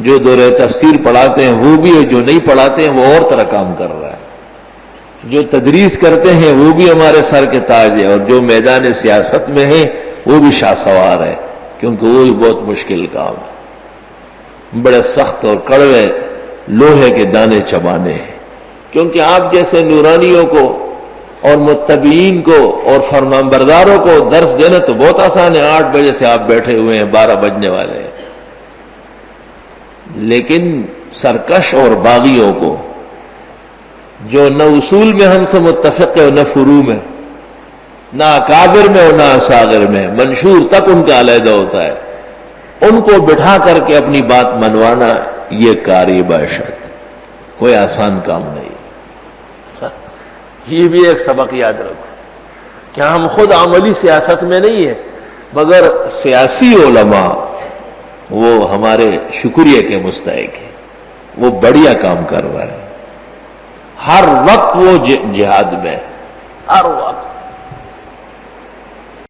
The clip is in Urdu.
جو دور تفسیر پڑھاتے ہیں وہ بھی، جو نہیں پڑھاتے ہیں وہ اور طرح کام کر رہا ہے، جو تدریس کرتے ہیں وہ بھی ہمارے سر کے تاج ہے، اور جو میدان سیاست میں ہیں وہ بھی شاہ سوار ہے، کیونکہ وہ بھی بہت مشکل کام ہے، بڑے سخت اور کڑوے لوہے کے دانے چبانے ہیں، کیونکہ آپ جیسے نورانیوں کو اور متبعین کو اور فرمانبرداروں کو درس دینا تو بہت آسان ہے، 8 بجے سے آپ بیٹھے ہوئے ہیں، 12 بجنے والے ہیں، لیکن سرکش اور باغیوں کو جو نہ اصول میں ہم سے متفق ہے اور نہ فروع میں، نہ اکابر میں اور نہ اصاغر میں، منشور تک ان کا علیحدہ ہوتا ہے، ان کو بٹھا کر کے اپنی بات منوانا یہ کاری باشد، کوئی آسان کام نہیں۔ یہ بھی ایک سبق یاد رکھو کہ ہم خود عملی سیاست میں نہیں ہیں، مگر سیاسی علماء وہ ہمارے شکریہ کے مستحق ہیں، وہ بڑھیا کام کر رہا ہے، ہر وقت وہ جہاد میں، ہر وقت